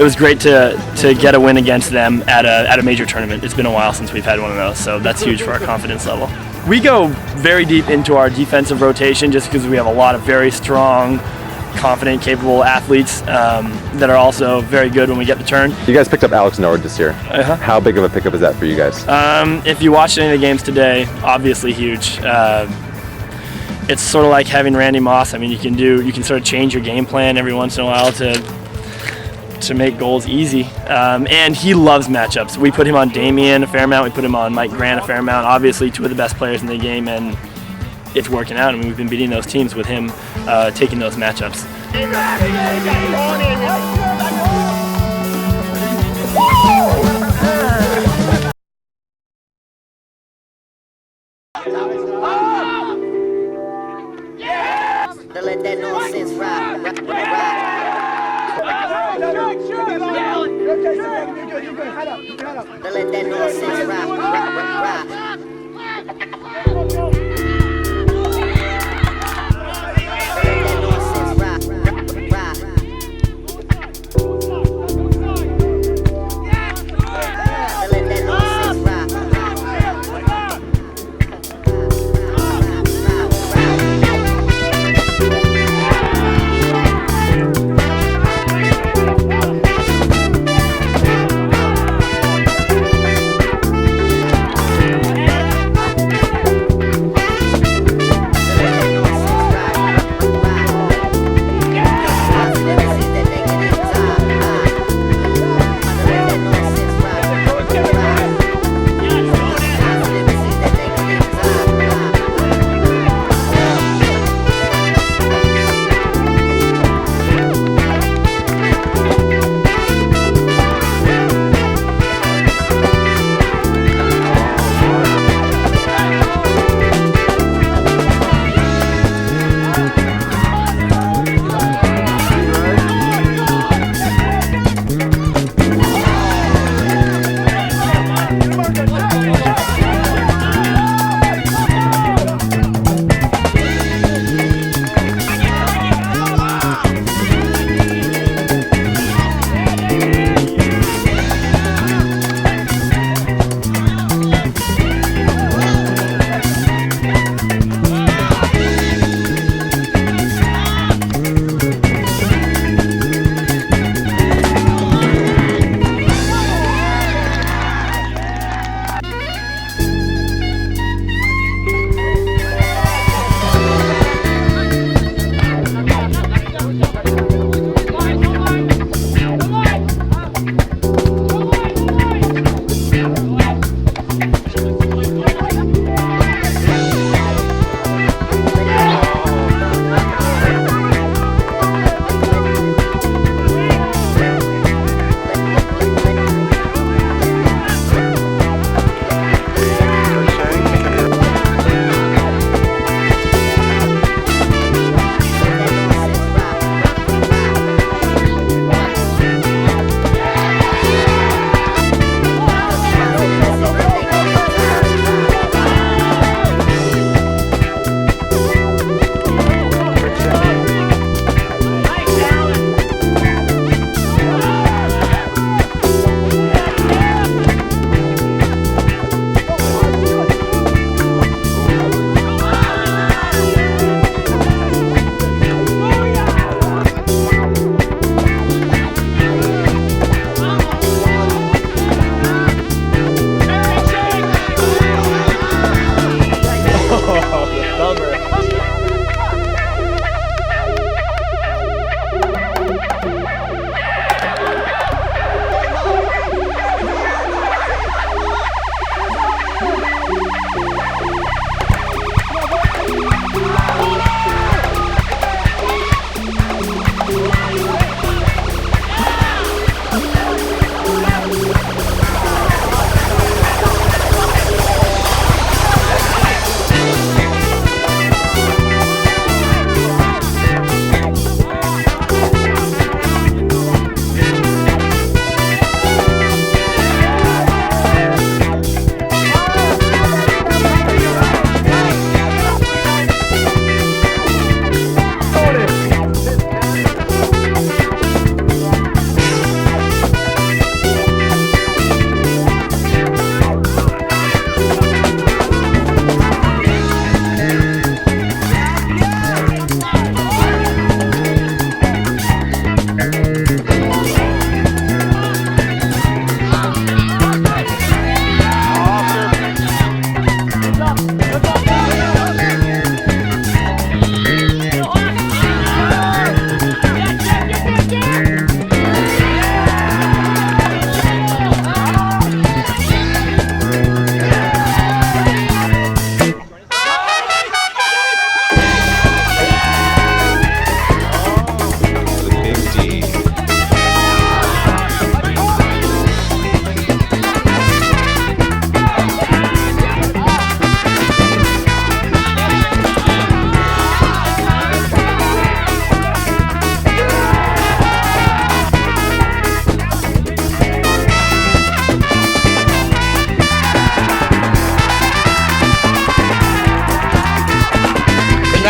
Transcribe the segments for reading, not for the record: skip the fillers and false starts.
it was great to get a win against them at a major tournament. It's been a while since we've had one of those, so that's huge for our confidence level. We go very deep into our defensive rotation just because we have a lot of very strong, confident, capable athletes that are also very good when we get the turn. You guys picked up Alex Norwood this year. How big of a pickup is that for you guys? If you watched any of the games today, obviously huge. It's sort of like having Randy Moss. I mean, you can sort of change your game plan every once in a while to make goals easy. And he loves matchups. We put him on Damien a fair amount. We put him on Mike Grant a fair amount. Obviously, two of the best players in the game, and it's working out. I mean, we've been beating those teams with him taking those matchups. Let that nonsense ride. Let that nonsense ride.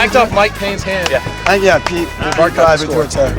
backed off Mike Payne's hand. Yeah. Yeah, Pete. Mark driving towards her.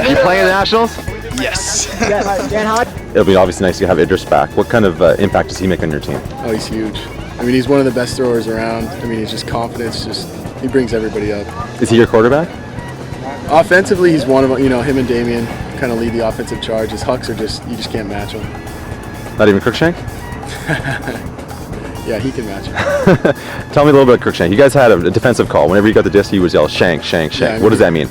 You playing the Nationals? Yes. It'll be obviously nice to have Idris back. What kind of impact does he make on your team? Oh, he's huge. I mean, he's one of the best throwers around. I mean, he's just confidence. He brings everybody up. Is he your quarterback? Offensively, he's one of them. You know, him and Damien kind of lead the offensive charge. His hucks are just, you just can't match them. Not even Crookshank? Yeah, he can match him. Tell me a little bit about Crookshank. You guys had a defensive call. Whenever you got the disc, he was yell shank, shank, shank. Yeah, I mean, what does that mean?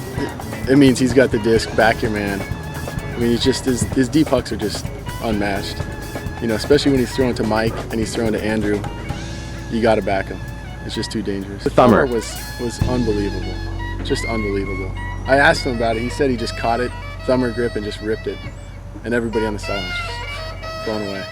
It means he's got the disc, back your man. I mean, he's just his deep hucks are just unmatched. You know, especially when he's throwing to Mike and he's throwing to Andrew. You got to back him. It's just too dangerous. Thummer was unbelievable, just unbelievable. I asked him about it. He said he just caught it, thumber grip, and just ripped it, and everybody on the sideline was just blown away.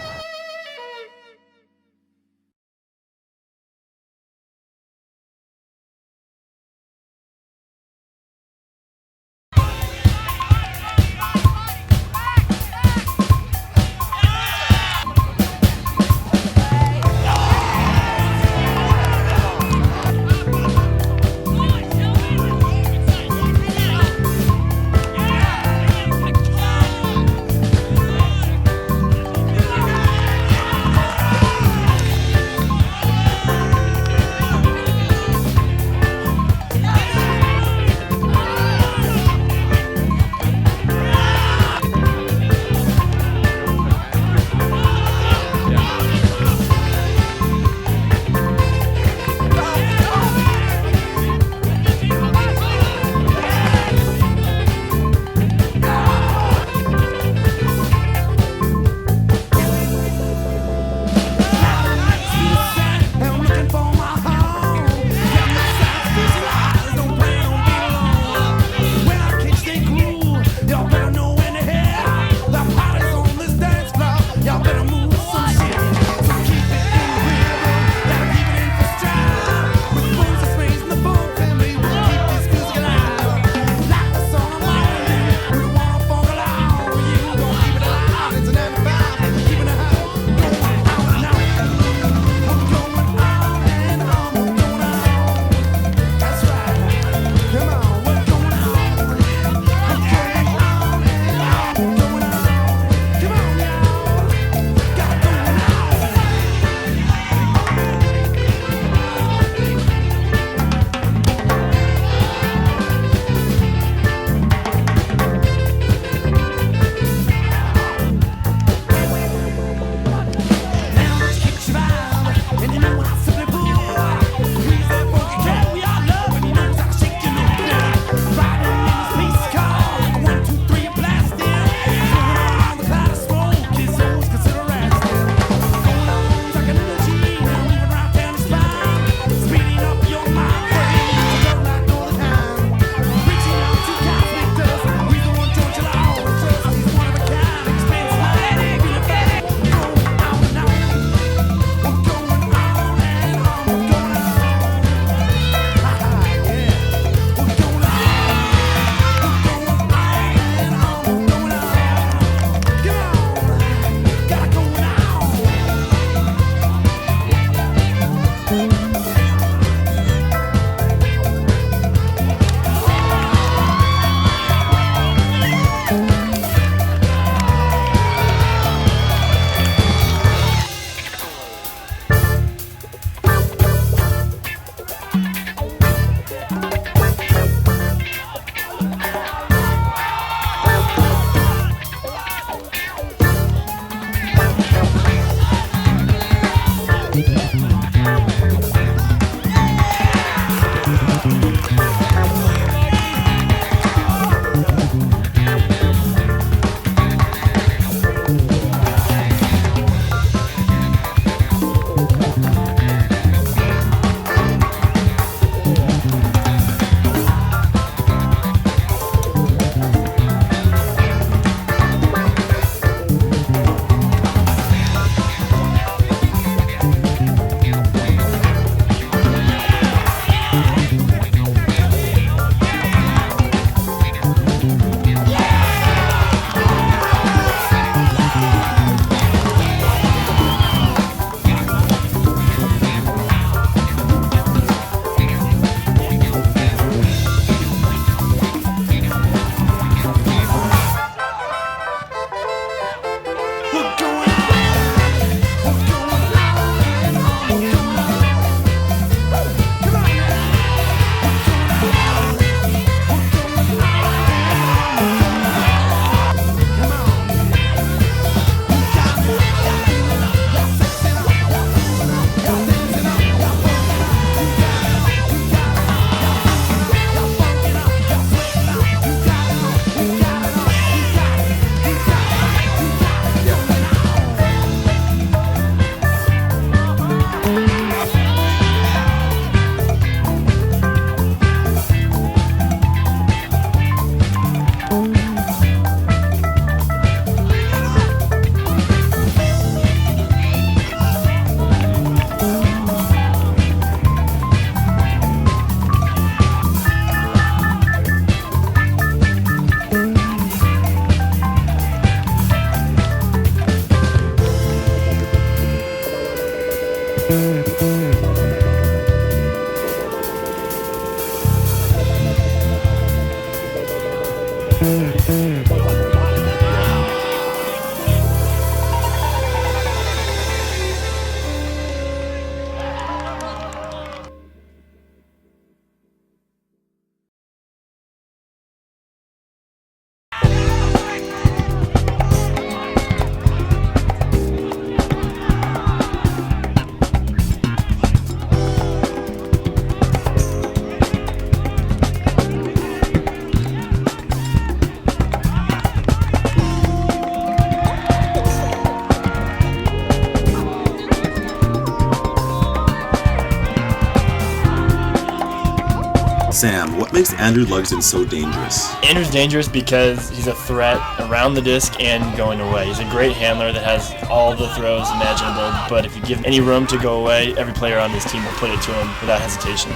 Sam, what makes Andrew Lugsden so dangerous? Andrew's dangerous because he's a threat around the disc and going away. He's a great handler that has all the throws imaginable, but if you give any room to go away, every player on this team will put it to him without hesitation.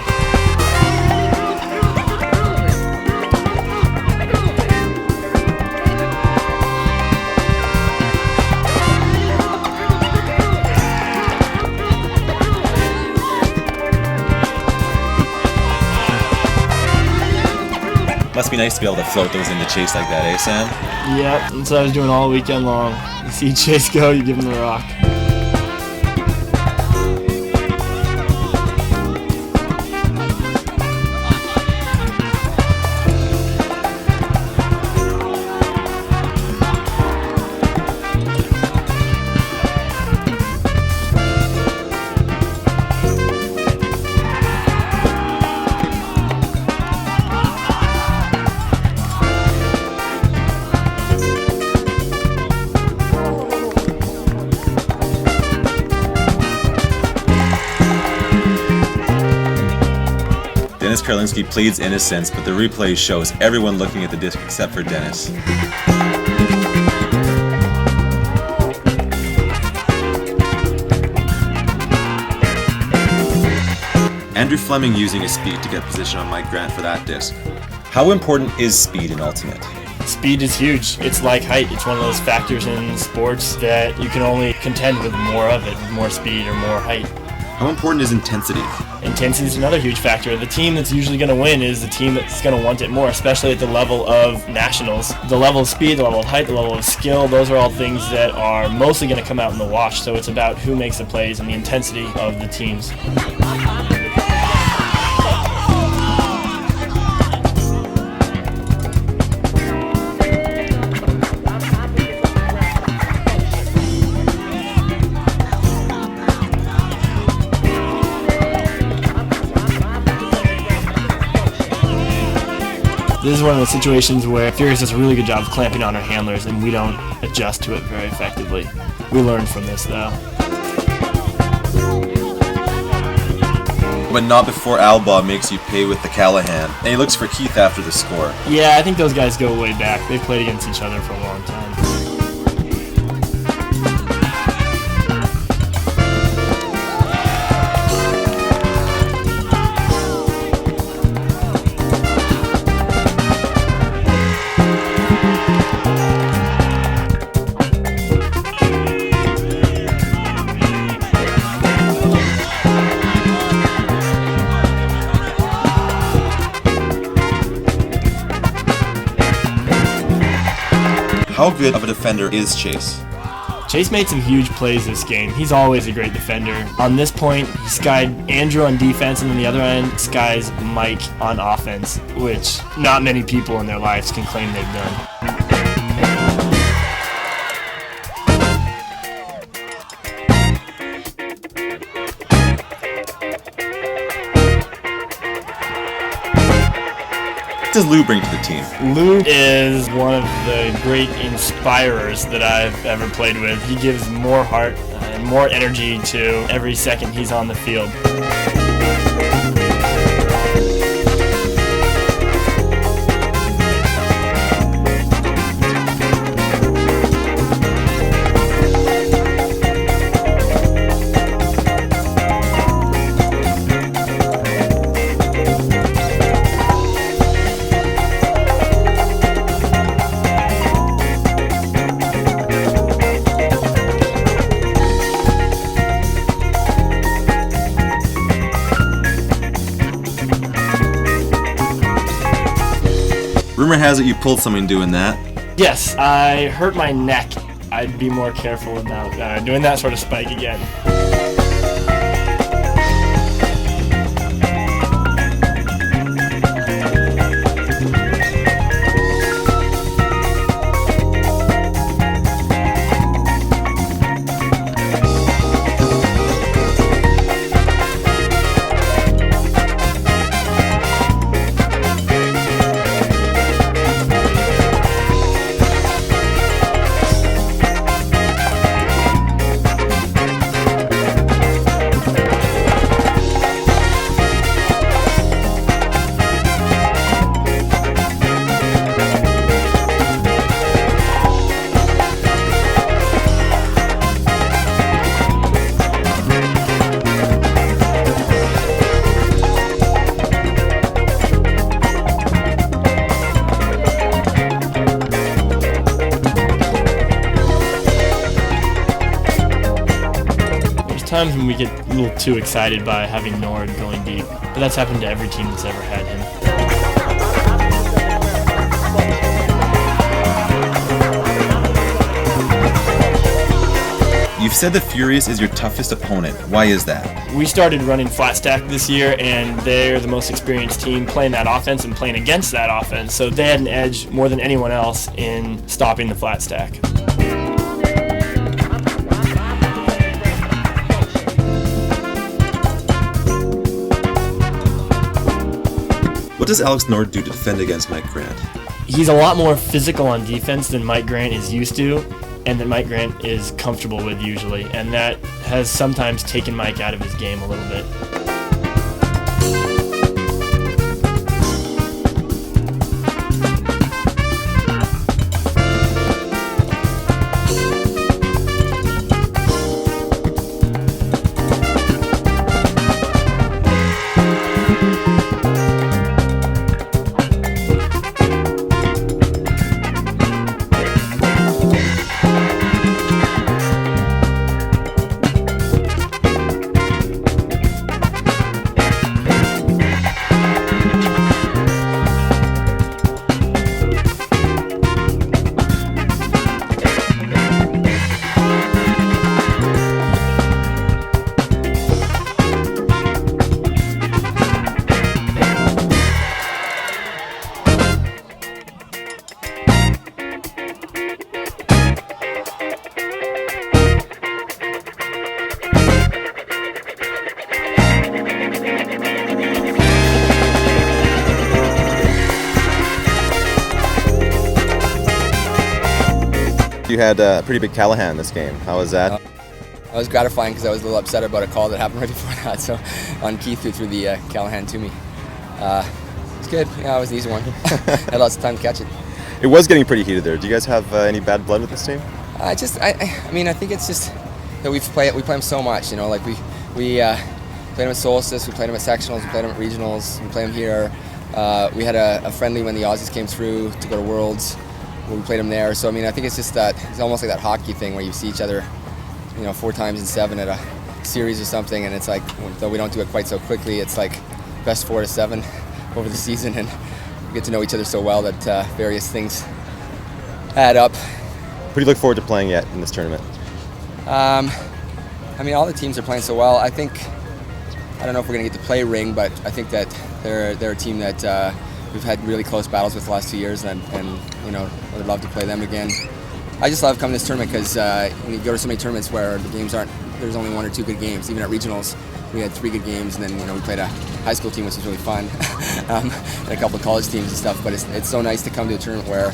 Must be nice to be able to float those into Chase like that, eh, Sam? Yep, that's what I was doing all weekend long. You see Chase go, you give him the rock. Dennis Karlinski pleads innocence, but the replay shows everyone looking at the disc except for Dennis. Andrew Fleming using his speed to get position on Mike Grant for that disc. How important is speed in Ultimate? Speed is huge. It's like height. It's one of those factors in sports that you can only contend with more of it, with more speed or more height. How important is intensity? Intensity is another huge factor. The team that's usually going to win is the team that's going to want it more, especially at the level of nationals. The level of speed, the level of height, the level of skill, those are all things that are mostly going to come out in the wash. So it's about who makes the plays and the intensity of the teams. This is one of those situations where Furious does a really good job of clamping on our handlers and we don't adjust to it very effectively. We learned from this though. But not before Alba makes you pay with the Callahan, and he looks for Keith after the score. Yeah, I think those guys go way back. They've played against each other for a long time. How good of a defender is Chase? Chase made some huge plays this game. He's always a great defender. On this point, he skied Andrew on defense, and on the other end, skies Mike on offense, which not many people in their lives can claim they've done. What does Lou bring to the team? Lou is one of the great inspirers that I've ever played with. He gives more heart and more energy to every second he's on the field. Rumor has it you pulled something doing that. Yes, I hurt my neck. I'd be more careful about doing that sort of spike again. Times when we get a little too excited by having Nord going deep, but that's happened to every team that's ever had him. You've said the Furious is your toughest opponent. Why is that? We started running flat stack this year, and they're the most experienced team playing that offense and playing against that offense, so they had an edge more than anyone else in stopping the flat stack. What does Alex Nord do to defend against Mike Grant? He's a lot more physical on defense than Mike Grant is used to, and that Mike Grant is comfortable with usually, and that has sometimes taken Mike out of his game a little bit. You had a pretty big Callahan this game. How was that? I was gratifying because I was a little upset about a call that happened right before that. So on Keith who threw the Callahan to me. It's good. Yeah, it was an easy one. Had lots of time to catch it. It was getting pretty heated there. Do you guys have any bad blood with this team? I mean, I think it's just that we play them so much. You know, like we played them at Solstice, we played them at sectionals, we played them at regionals, we play them here. We had a friendly when the Aussies came through to go to Worlds. We played them there, so I mean, I think it's just that it's almost like that hockey thing where you see each other, 4 times in 7 at a series or something, and it's like, though we don't do it quite so quickly, it's like best 4 to 7 over the season, and we get to know each other so well that various things add up. What do you look forward to playing yet in this tournament? I mean, all the teams are playing so well. I don't know if we're going to get to play Ring, but I think that they're a team that we've had really close battles with the last 2 years, and I would love to play them again. I just love coming to this tournament because when you go to so many tournaments where the games there's only 1 or 2 good games. Even at regionals, we had 3 good games, and then we played a high school team, which was really fun, and a couple of college teams and stuff. But it's so nice to come to a tournament where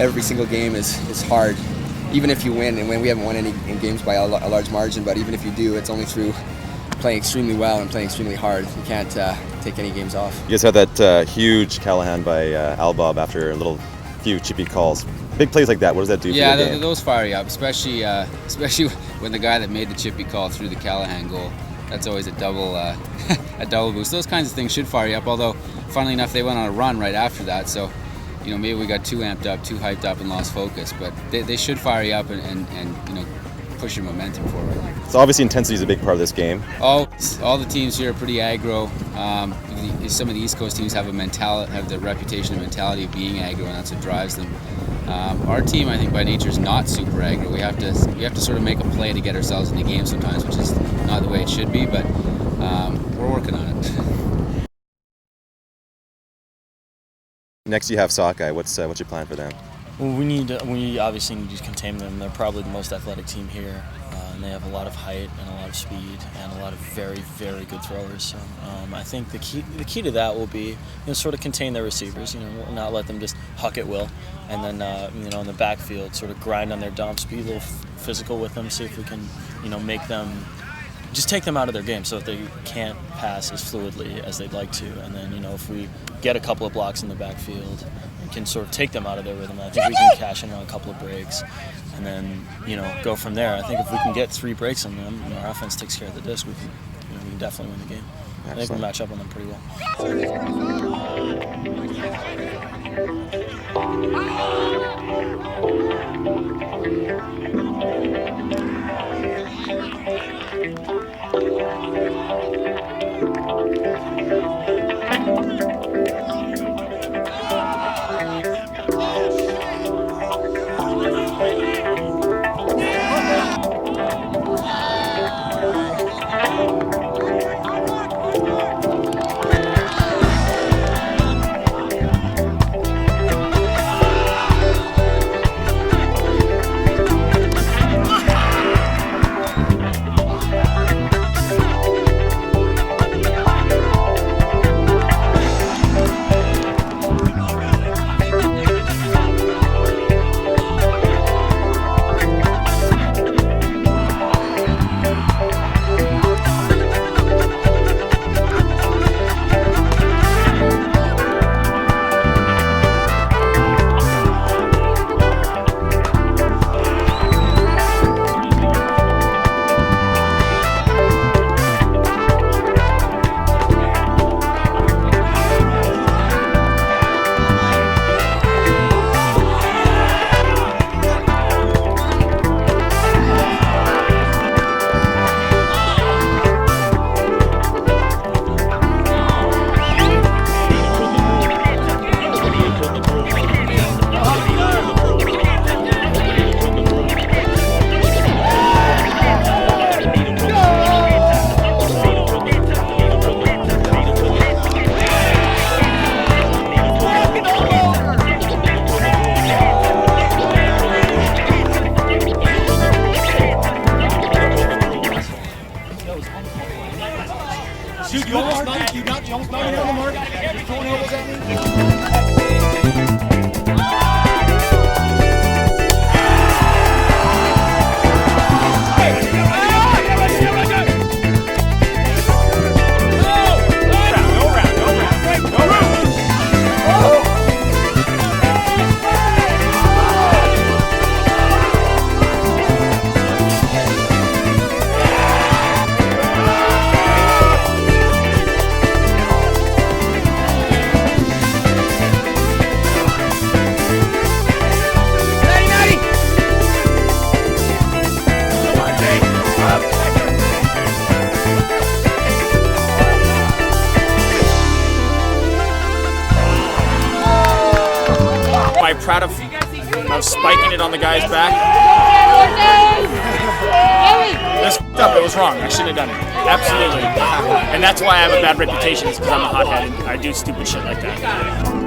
every single game is hard, even if you win. And when we haven't won any games by a large margin, but even if you do, it's only through playing extremely well and playing extremely hard. You can't take any games off. You guys had that huge Callahan by Albob after a few chippy calls. Big plays like that, what does that do for your game? Those fire you up, especially when the guy that made the chippy call threw the Callahan goal. That's always a double boost. Those kinds of things should fire you up, although funnily enough they went on a run right after that, so maybe we got too amped up, too hyped up and lost focus, but they should fire you up and push your momentum forward. So obviously intensity is a big part of this game. All the teams here are pretty aggro. Some of the East Coast teams have the reputation and mentality of being aggro, and that's what drives them. Our team, I think, by nature is not super aggro. We have to sort of make a play to get ourselves in the game sometimes, which is not the way it should be, but we're working on it. Next you have Sockeye. What's your plan for them? Well, we obviously need to contain them. They're probably the most athletic team here, and they have a lot of height and a lot of speed and a lot of very, very good throwers. So I think the key to that will be sort of contain their receivers. Not let them just huck at will, and then in the backfield sort of grind on their dumps, be a little physical with them, see if we can make them. Just take them out of their game so that they can't pass as fluidly as they'd like to. And then, if we get a couple of blocks in the backfield and can sort of take them out of their rhythm, I think we can cash in on a couple of breaks and then, go from there. I think if we can get 3 breaks on them and our offense takes care of the disc, we can definitely win the game. Excellent. I think we match up on them pretty well. Proud of spiking it on the guy's back. This up, it was wrong. I shouldn't have done it. Absolutely. And that's why I have a bad reputation, is because I'm a hothead and I do stupid shit like that.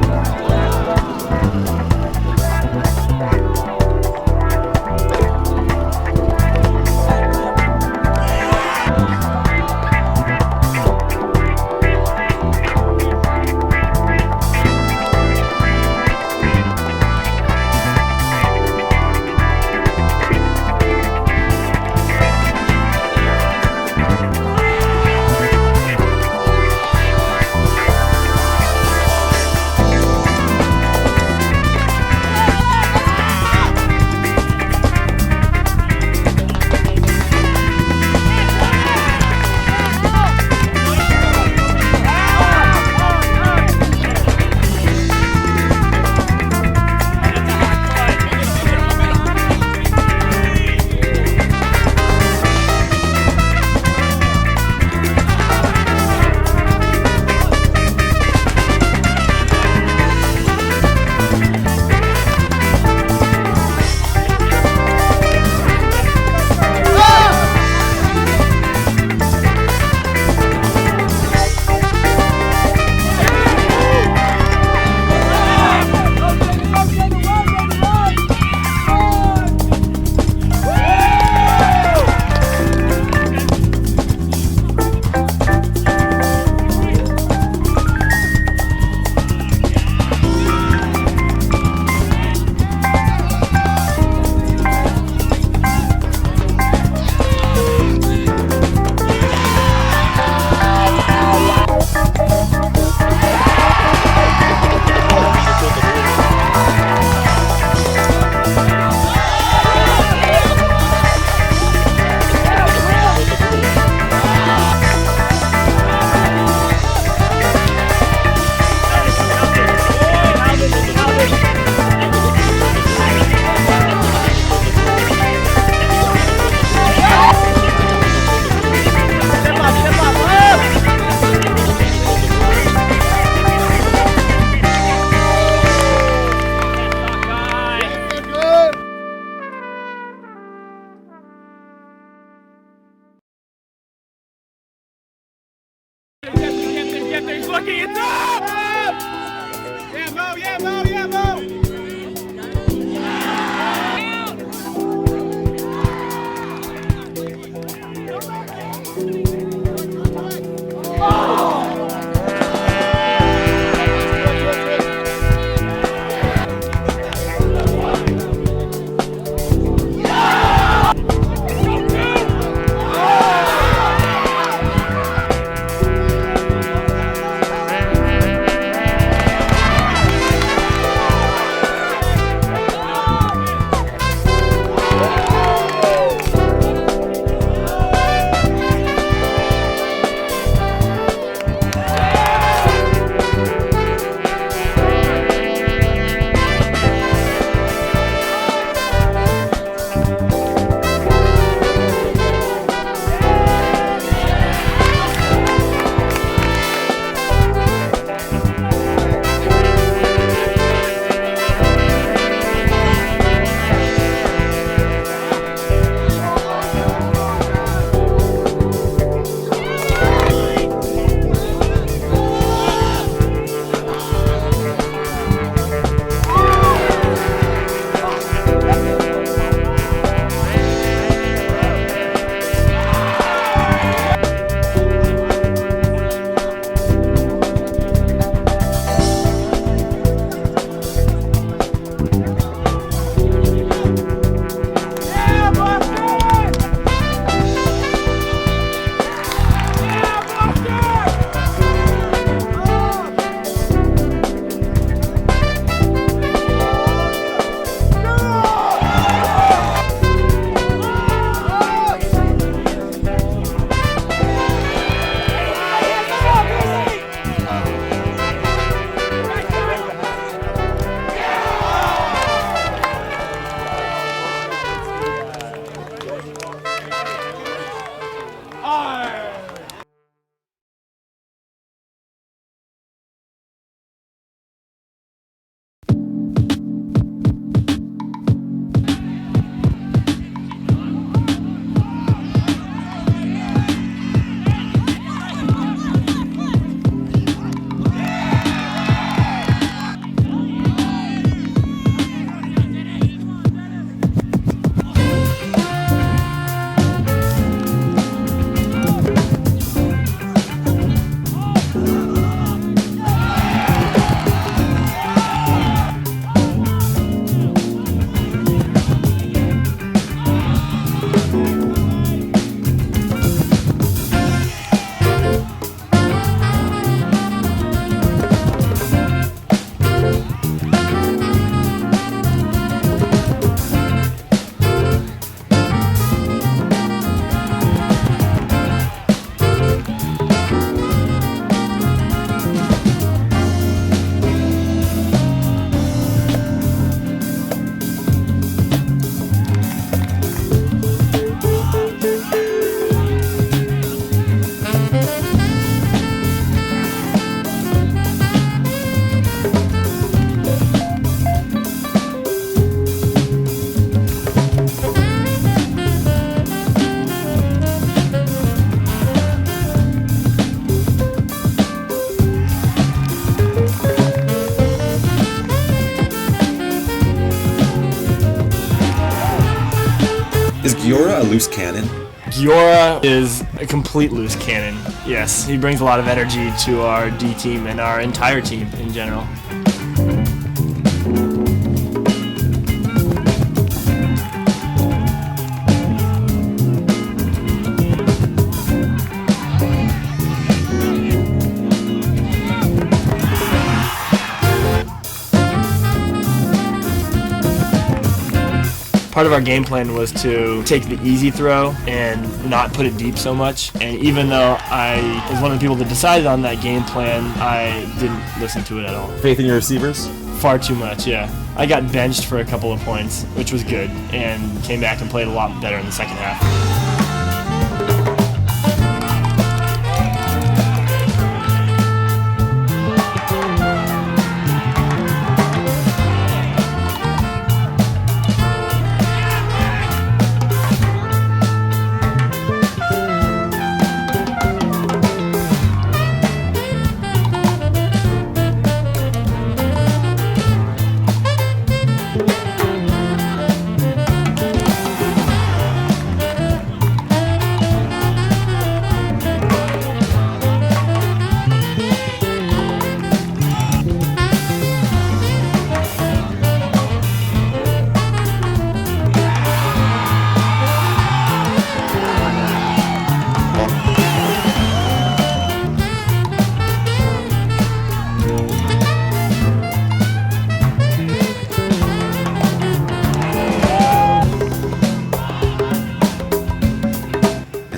Is Giora a loose cannon? Giora is a complete loose cannon. Yes, he brings a lot of energy to our D team and our entire team in general. Part of our game plan was to take the easy throw and not put it deep so much. And even though I was one of the people that decided on that game plan, I didn't listen to it at all. Faith in your receivers? Far too much, yeah. I got benched for a couple of points, which was good, and came back and played a lot better in the second half.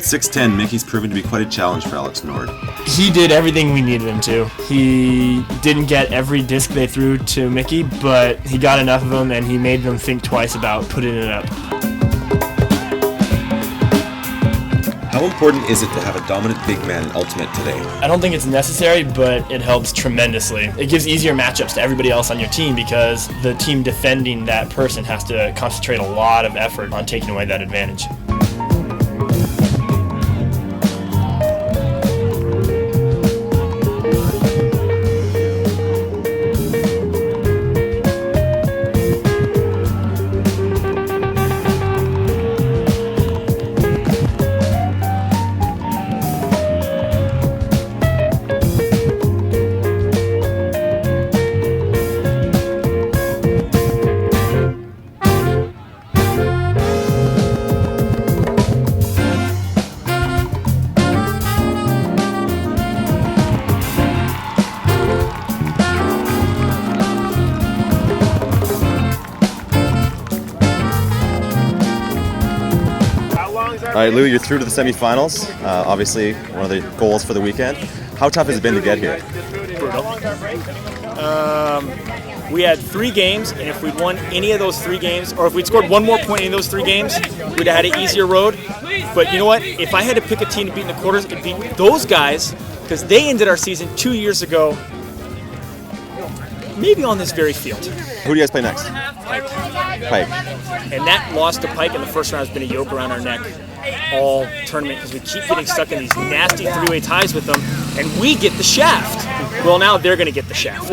6'10", Mickey's proven to be quite a challenge for Alex Nord. He did everything we needed him to. He didn't get every disc they threw to Mickey, but he got enough of them and he made them think twice about putting it up. How important is it to have a dominant big man in Ultimate today? I don't think it's necessary, but it helps tremendously. It gives easier matchups to everybody else on your team because the team defending that person has to concentrate a lot of effort on taking away that advantage. All right, Lou, you're through to the semifinals. Obviously, one of the goals for the weekend. How tough has it been to get here? Brutal. We had 3 games, and if we'd won any of those 3 games, or if we'd scored 1 more point in those 3 games, we'd have had an easier road. But you know what? If I had to pick a team to beat in the quarters, it'd be those guys, because they ended our season 2 years ago, maybe on this very field. Who do you guys play next? Pike. And that loss to Pike in the first round has been a yoke around our neck all tournament because we keep getting stuck in these nasty 3-way ties with them, and we get the shaft. Well, now they're going to get the shaft.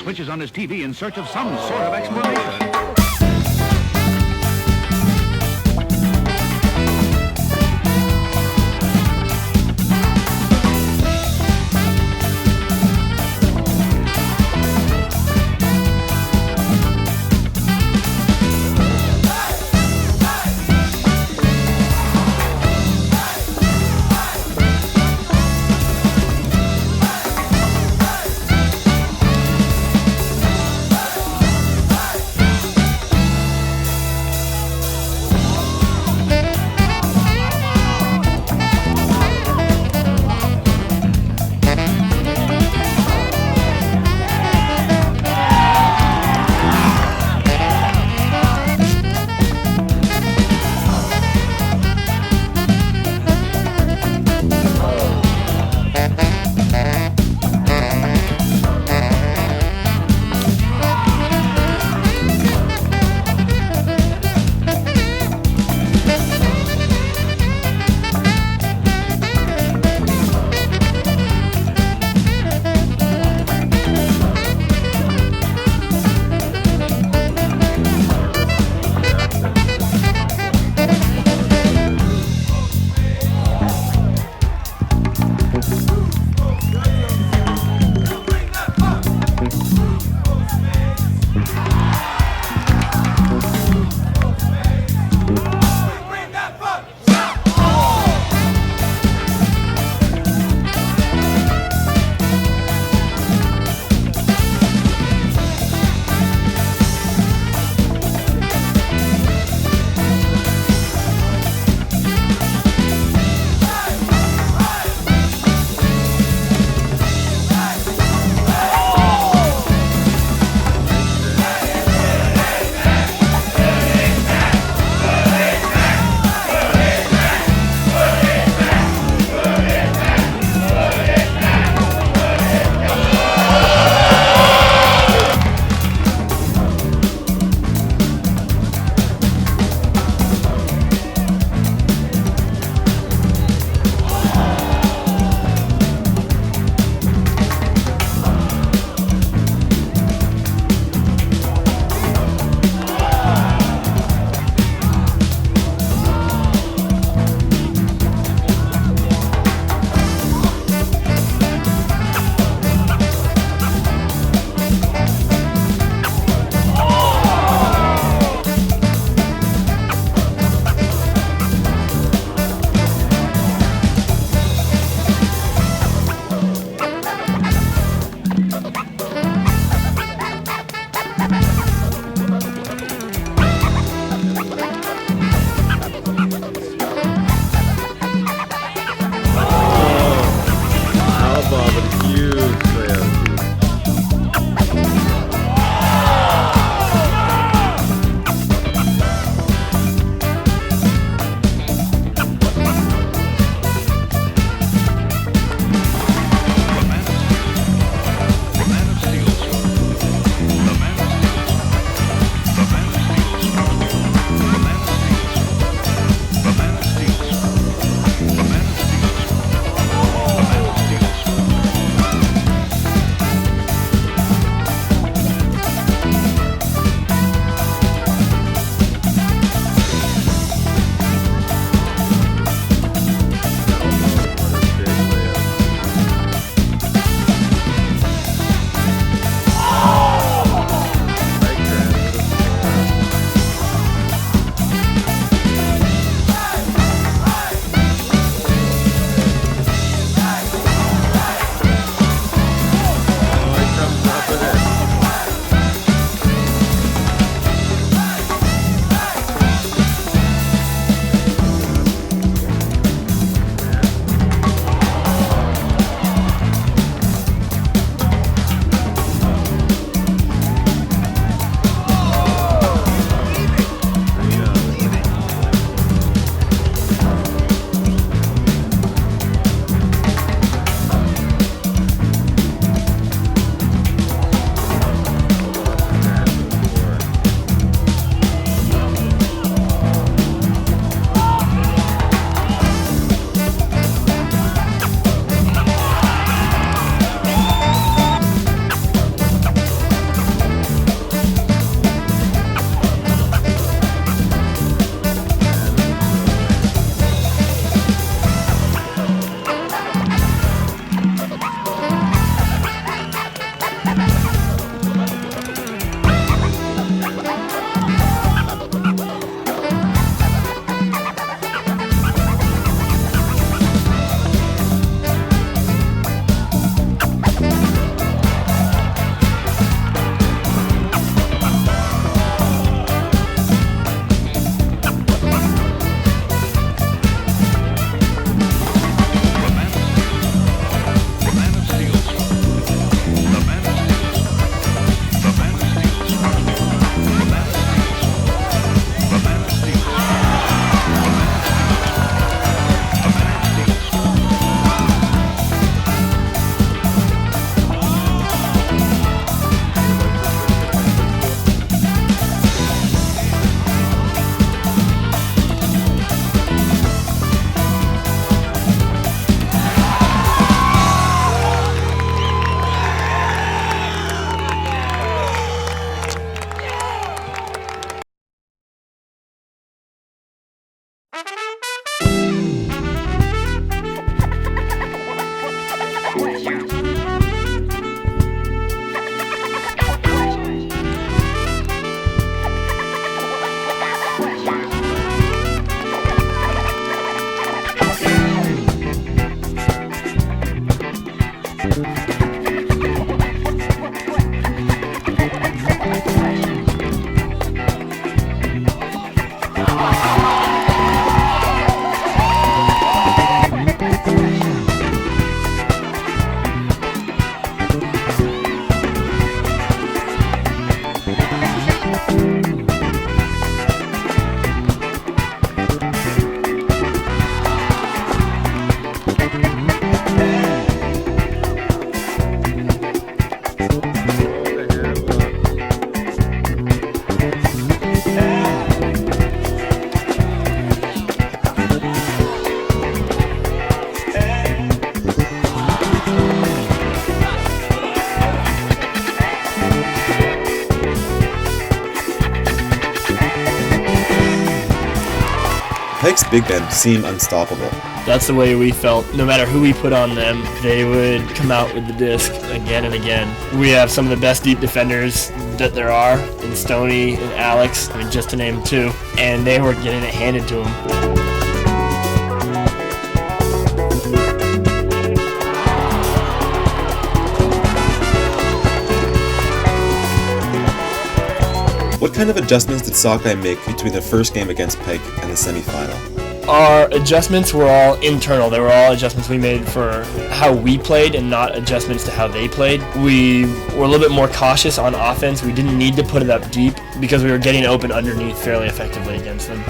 Switches on his TV in search of some sort of explanation. Pike's big men seem unstoppable. That's the way we felt. No matter who we put on them, they would come out with the disc again and again. We have some of the best deep defenders that there are in Stoney and Alex, just to name two, and they were getting it handed to them. What kind of adjustments did Sockeye make between the first game against Pike and the semifinal? Our adjustments were all internal. They were all adjustments we made for how we played and not adjustments to how they played. We were a little bit more cautious on offense. We didn't need to put it up deep because we were getting open underneath fairly effectively against them.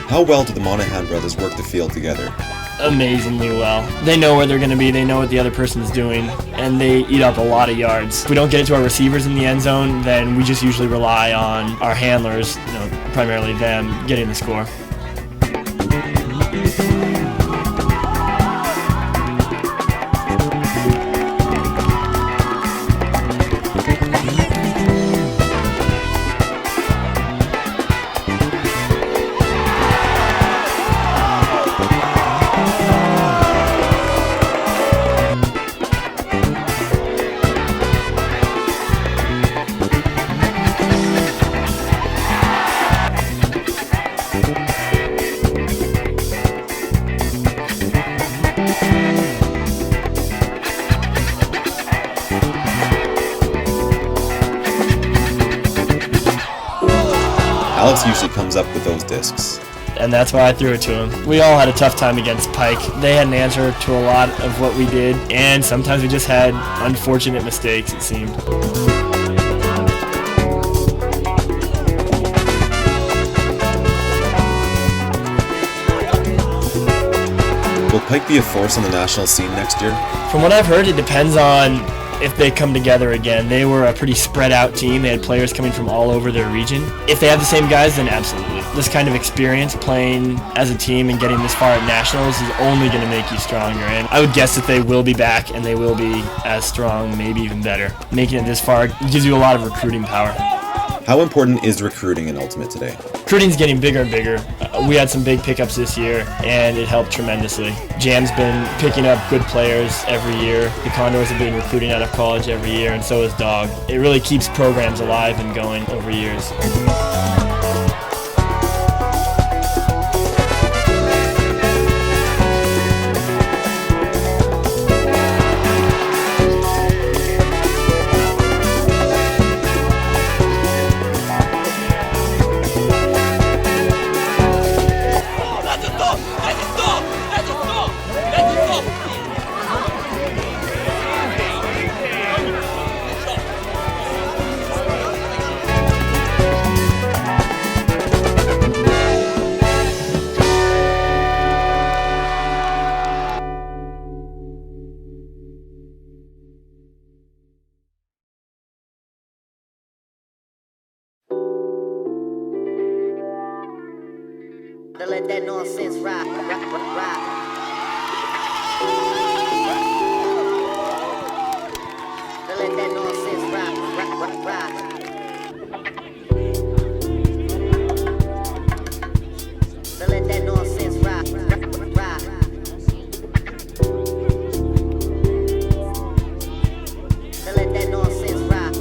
How well do the Monahan brothers work the field together? Amazingly well. They know where they're going to be, they know what the other person's doing, and they eat up a lot of yards. If we don't get it to our receivers in the end zone, then we just usually rely on our handlers, primarily them, getting the score. Alex usually comes up with those discs. And that's why I threw it to him. We all had a tough time against Pike. They had an answer to a lot of what we did, and sometimes we just had unfortunate mistakes, it seemed. Will Pike be a force on the national scene next year? From what I've heard, it depends on if they come together again. They were a pretty spread out team. They had players coming from all over their region. If they have the same guys, then absolutely. This kind of experience playing as a team and getting this far at nationals is only going to make you stronger. And I would guess that they will be back and they will be as strong, maybe even better. Making it this far gives you a lot of recruiting power. How important is recruiting in Ultimate today? Recruiting's getting bigger and bigger. We had some big pickups this year, and it helped tremendously. Jam's been picking up good players every year. The Condors have been recruiting out of college every year, and so has Dog. It really keeps programs alive and going over years. To let that nonsense rock. To let that nonsense rock. To let that nonsense rock. To let that nonsense rock.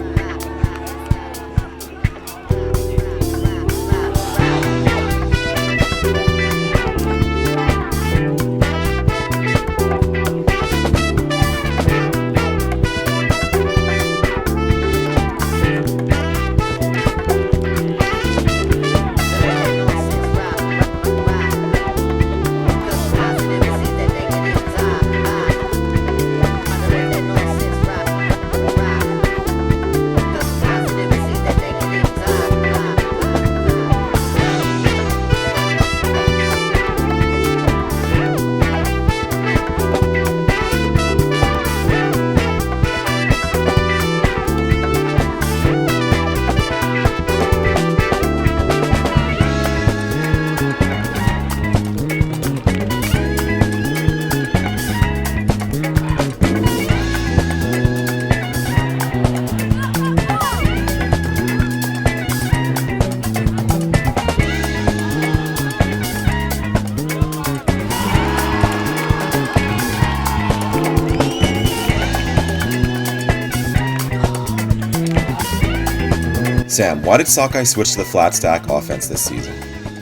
Sam, why did Sockeye switch to the flat stack offense this season?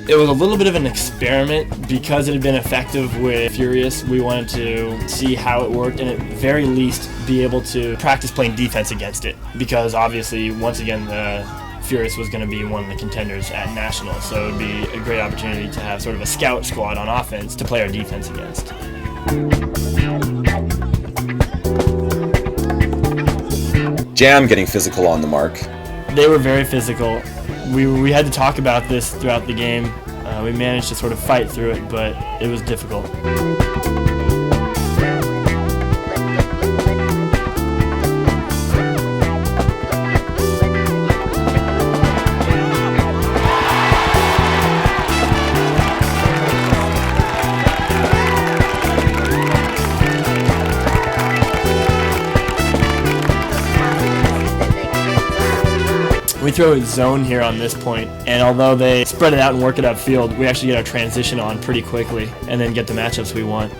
It was a little bit of an experiment because it had been effective with Furious. We wanted to see how it worked and at very least be able to practice playing defense against it, because obviously once again Furious was going to be one of the contenders at Nationals, so it would be a great opportunity to have sort of a scout squad on offense to play our defense against. Jam getting physical on the mark. They were very physical. We had to talk about this throughout the game. We managed to sort of fight through it, but it was difficult. We throw a zone here on this point, and although they spread it out and work it upfield, we actually get our transition on pretty quickly and then get the matchups we want.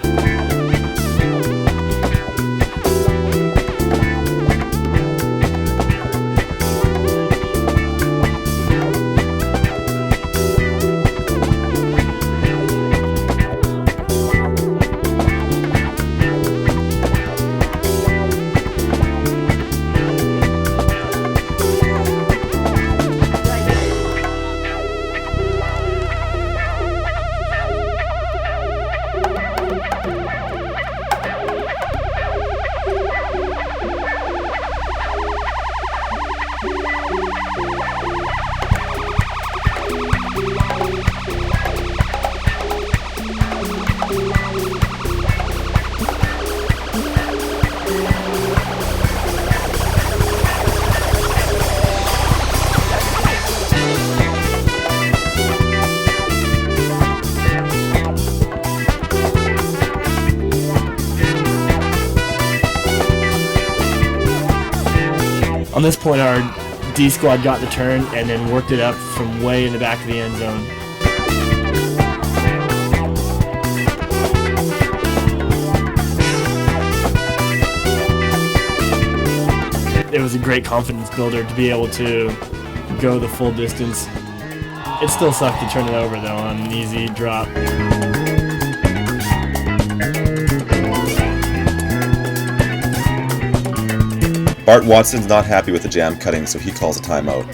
On this point, our D squad got the turn and then worked it up from way in the back of the end zone. It was a great confidence builder to be able to go the full distance. It still sucked to turn it over though on an easy drop. Bart Watson's not happy with the jam cutting, so he calls a timeout.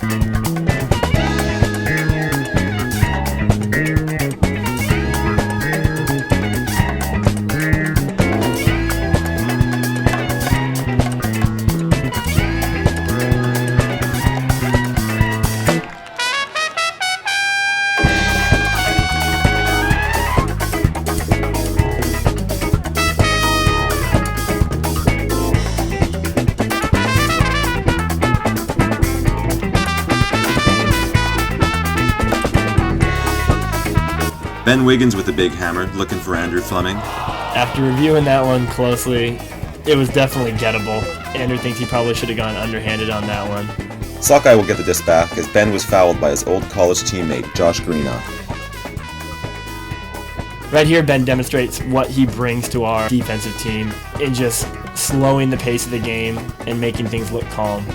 Ben Wiggins with the big hammer, looking for Andrew Fleming. After reviewing that one closely, it was definitely gettable. Andrew thinks he probably should have gone underhanded on that one. Sockeye will get the disc back as Ben was fouled by his old college teammate, Josh Greenock. Right here, Ben demonstrates what he brings to our defensive team in just slowing the pace of the game and making things look calm.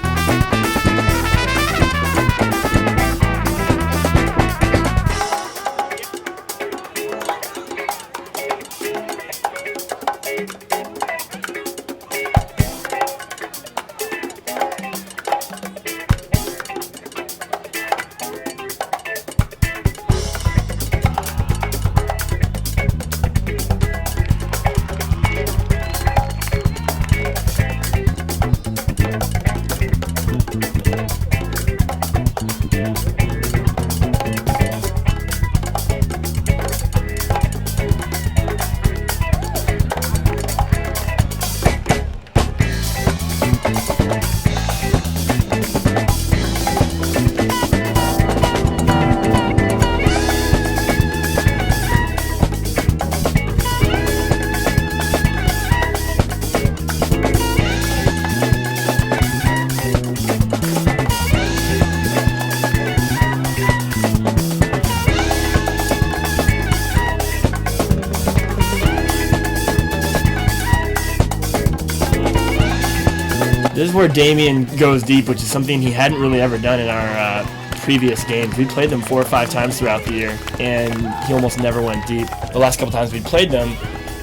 This is where Damian goes deep, which is something he hadn't really ever done in our previous games. We played them 4 or 5 times throughout the year, and he almost never went deep. The last couple times we played them,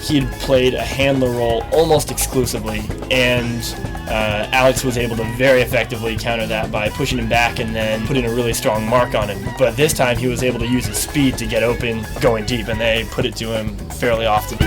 he'd played a handler role almost exclusively, and Alex was able to very effectively counter that by pushing him back and then putting a really strong mark on him. But this time he was able to use his speed to get open going deep, and they put it to him fairly often.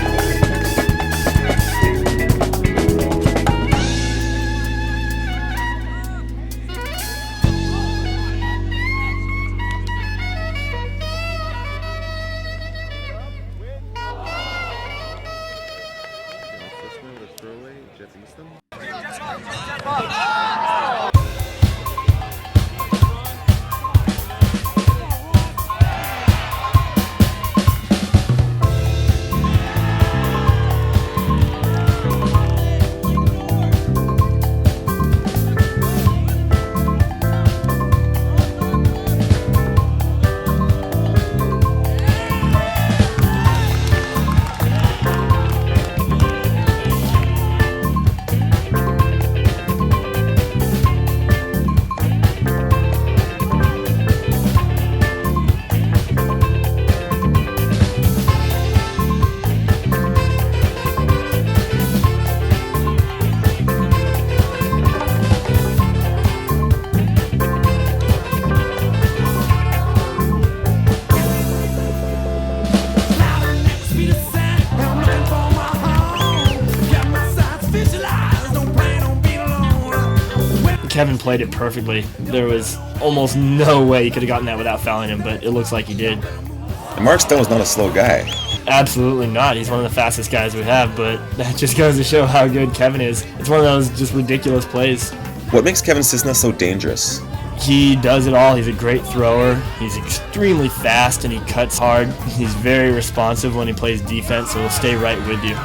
Kevin played it perfectly. There was almost no way he could have gotten that without fouling him, but it looks like he did. And Mark Stone's not a slow guy. Absolutely not. He's one of the fastest guys we have, but that just goes to show how good Kevin is. It's one of those just ridiculous plays. What makes Kevin Cisna so dangerous? He does it all. He's a great thrower. He's extremely fast and he cuts hard. He's very responsive when he plays defense, so he'll stay right with you.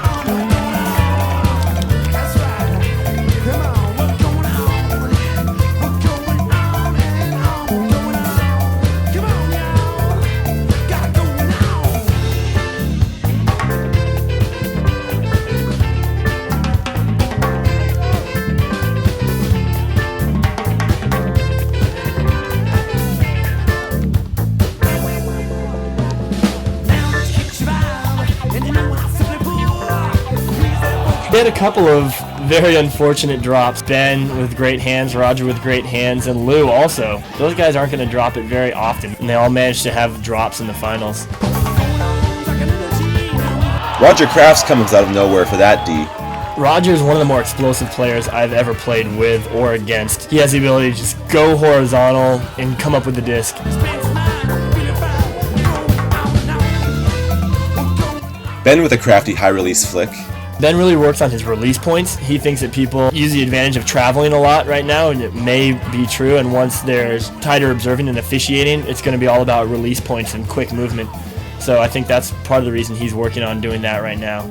They had a couple of very unfortunate drops. Ben with great hands, Roger with great hands, and Lou also. Those guys aren't going to drop it very often, and they all managed to have drops in the finals. Roger Crafts comes out of nowhere for that D. Roger is one of the more explosive players I've ever played with or against. He has the ability to just go horizontal and come up with the disc. Ben with a crafty high-release flick. Ben really works on his release points. He thinks that people use the advantage of traveling a lot right now, and it may be true, and once there's tighter observing and officiating, it's going to be all about release points and quick movement. So I think that's part of the reason he's working on doing that right now.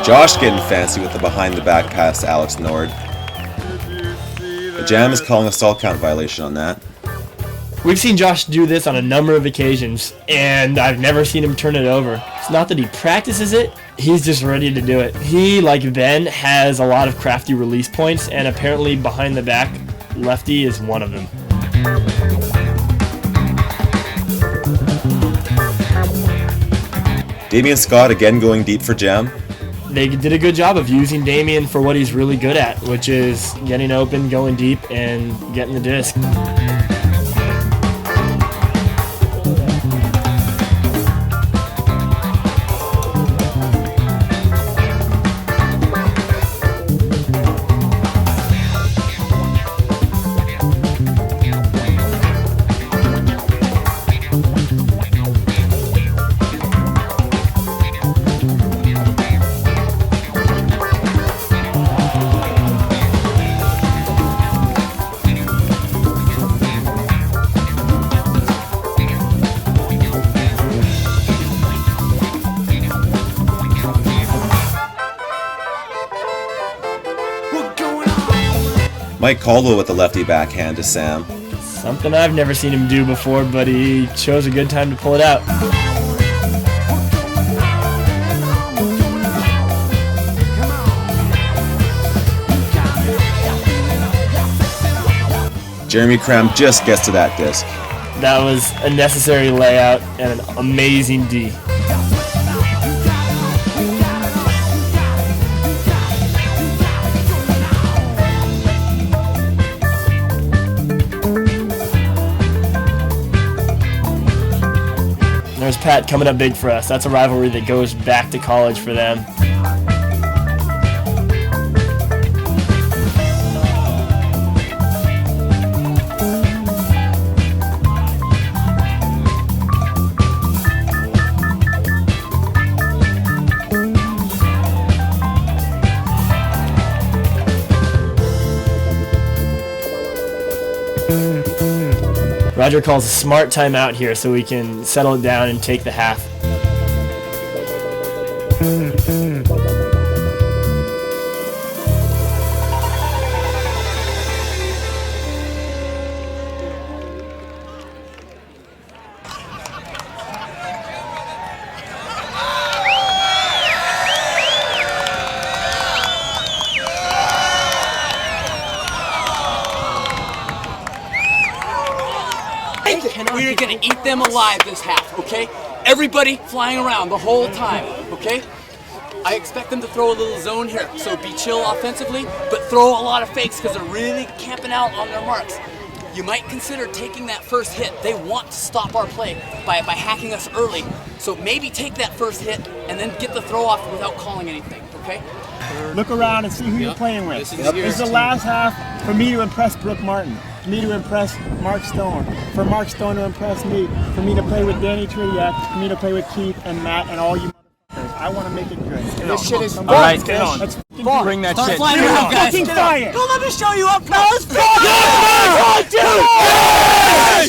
Josh getting fancy with the behind-the-back pass to Alex Nord. The Jam is calling a stall count violation on that. We've seen Josh do this on a number of occasions, and I've never seen him turn it over. It's not that he practices it, he's just ready to do it. He, like Ben, has a lot of crafty release points, and apparently behind the back, lefty is one of them. Damian Scott again going deep for Jam. They did a good job of using Damian for what he's really good at, which is getting open, going deep, and getting the disc. Mike Caldwell with the lefty backhand to Sam. Something I've never seen him do before, but he chose a good time to pull it out. Jeremy Cram just gets to that disc. That was a necessary layout and an amazing D. There's Pat coming up big for us. That's a rivalry that goes back to college for them. Roger calls a smart timeout here so we can settle it down and take the half. We're gonna eat them alive this half, okay? Everybody flying around the whole time, okay? I expect them to throw a little zone here, so be chill offensively, but throw a lot of fakes because they're really camping out on their marks. You might consider taking that first hit. They want to stop our play by hacking us early, so maybe take that first hit and then get the throw off without calling anything, okay? Look around and see who you're playing with. This is the last half for me to impress Brooke Martin, for me to impress Mark Stone, for Mark Stone to impress me, for me to play with Danny Tridiak, for me to play with Keith and Matt and all you motherfuckers. I want to make it good. This shit is fun. All right, get on. Let's bring that shit. shit. Flying around, guys. Fucking fire. Don't let me show you up, fellas.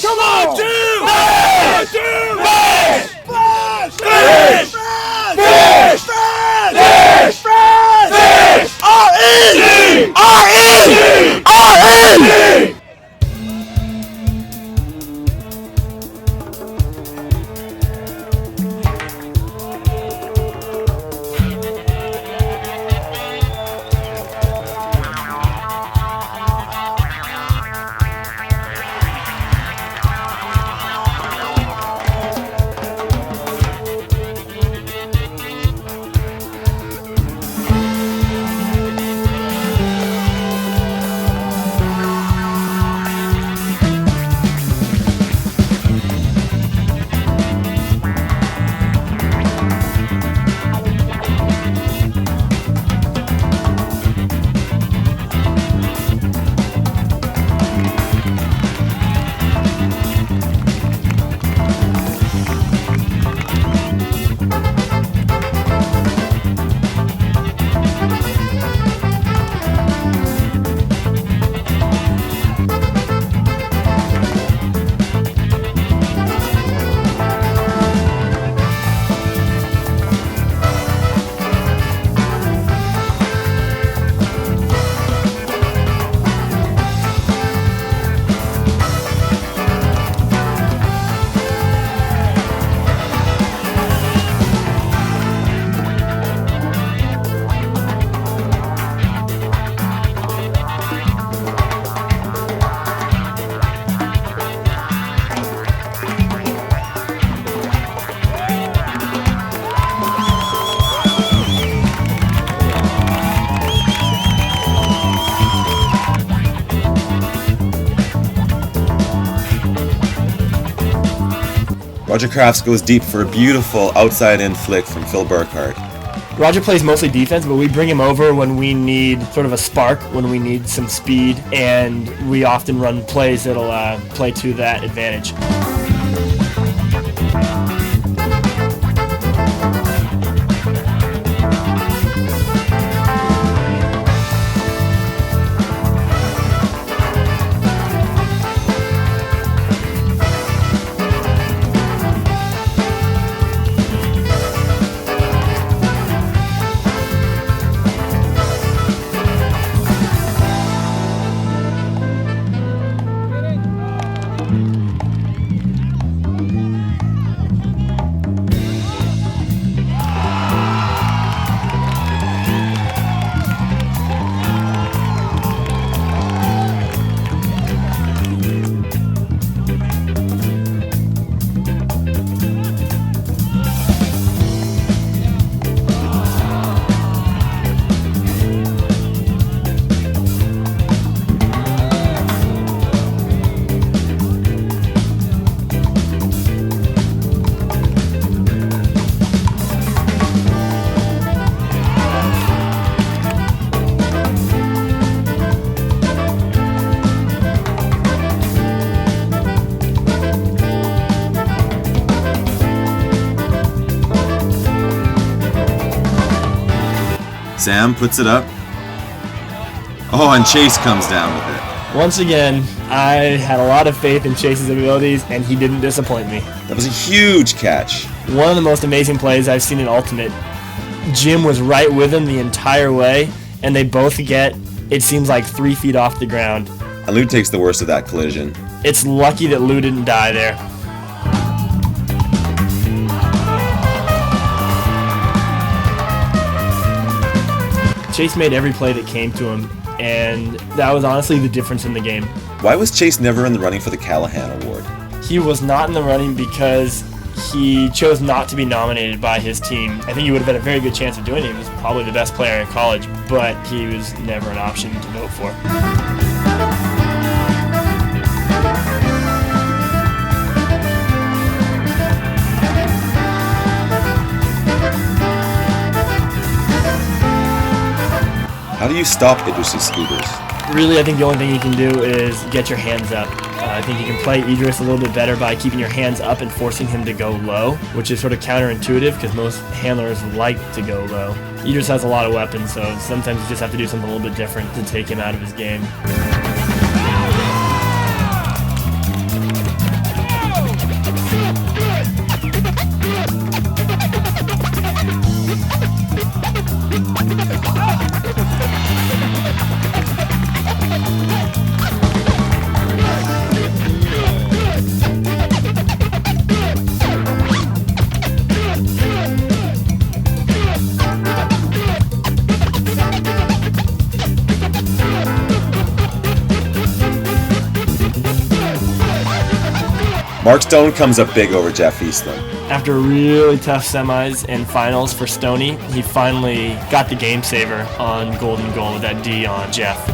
Come on, dude! Roger Crafts goes deep for a beautiful outside-in flick from Phil Burkhardt. Roger plays mostly defense, but we bring him over when we need sort of a spark, when we need some speed, and we often run plays that'll play to that advantage. Sam puts it up. Oh, and Chase comes down with it. Once again, I had a lot of faith in Chase's abilities, and he didn't disappoint me. That was a huge catch. One of the most amazing plays I've seen in Ultimate. Jim was right with him the entire way, and they both get, it seems like, 3 feet off the ground. And Lou takes the worst of that collision. It's lucky that Lou didn't die there. Chase made every play that came to him, and that was honestly the difference in the game. Why was Chase never in the running for the Callahan Award? He was not in the running because he chose not to be nominated by his team. I think he would have had a very good chance of doing it. He was probably the best player in college, but he was never an option to vote for. How do you stop Idris' scooters? Really, I think the only thing you can do is get your hands up. I think you can play Idris a little bit better by keeping your hands up and forcing him to go low, which is sort of counterintuitive because most handlers like to go low. Idris has a lot of weapons, so sometimes you just have to do something a little bit different to take him out of his game. Mark Stone comes up big over Jeff Eastland. After really tough semis and finals for Stoney, he finally got the game saver on golden goal with that D on Jeff.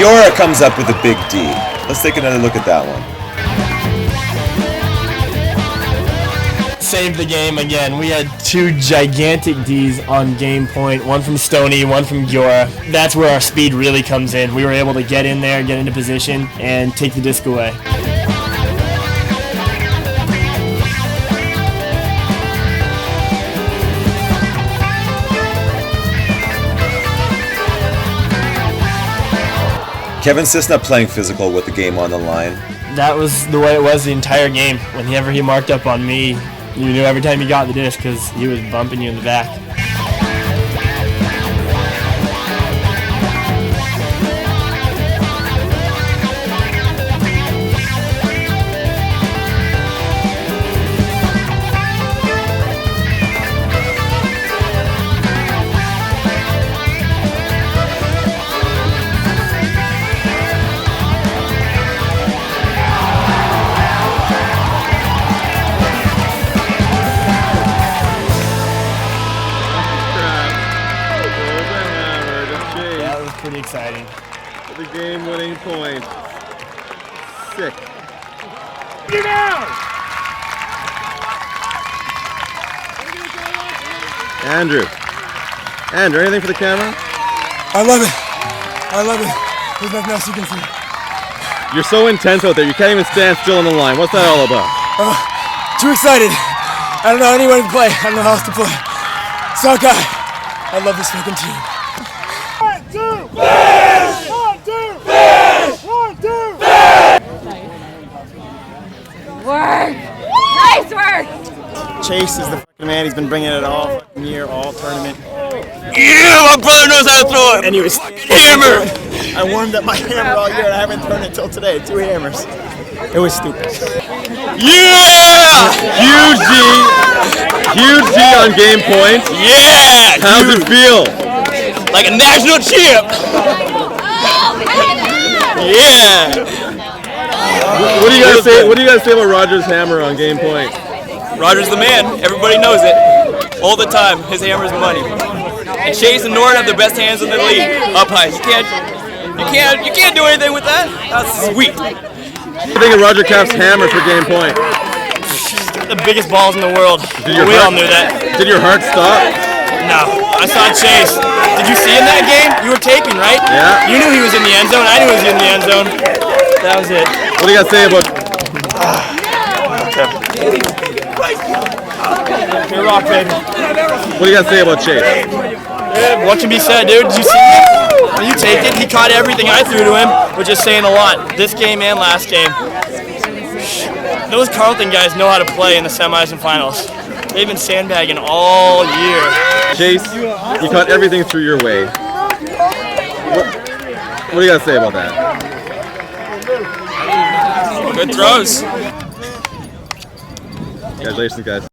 Giora comes up with a big D. Let's take another look at that one. Saved the game again. We had 2 gigantic Ds on game point, one from Stoney, one from Giora. That's where our speed really comes in. We were able to get in there, get into position, and take the disc away. Kevin Cisna playing physical with the game on the line. That was the way it was the entire game. Whenever he marked up on me, you knew every time he got the disc because he was bumping you in the back. Pretty exciting. For the game-winning point. Sick. Get out! Andrew, anything for the camera? I love it. There's nothing else you can see. You're so intense out there, you can't even stand still on the line. What's that all about? Too excited. I don't know anyone to play. I don't know how else to play. Suck guy. I love this fucking team. 1, 2, finish! 1, 2, finish! 1, 2, finish! Work! Nice work! Chase is the fucking man. He's been bringing it all fucking year, all tournament. Yeah, my brother knows how to throw it. And he was hammer. I warmed up my hammer all year and I haven't thrown it until today. 2 hammers. It was stupid. Yeah! Huge G. Huge G on game point. Yeah! How's it feel? Like a national champ. Yeah. What do you guys say? What do you guys say about Roger's hammer on game point? Roger's the man. Everybody knows it. All the time. His hammer's money. And Chase and Nord have the best hands in the league. Up high. You can't do anything with that. That's sweet. What do you think of Roger Kaff's hammer for game point? The biggest balls in the world. We all knew that. Did your heart stop? No. I saw Chase. Did you see in that game? You were taping, right? Yeah. You knew he was in the end zone. I knew he was in the end zone. That was it. What do you guys say about? You're rock, baby. What do you guys say about Chase? What can be said, dude? Did you see it? When you take it, he caught everything I threw to him, which is saying a lot. This game and last game. Those Carleton guys know how to play in the semis and finals. They've been sandbagging all year. Chase, you caught everything through your way. What do you guys say about that? Good throws. Congratulations, guys.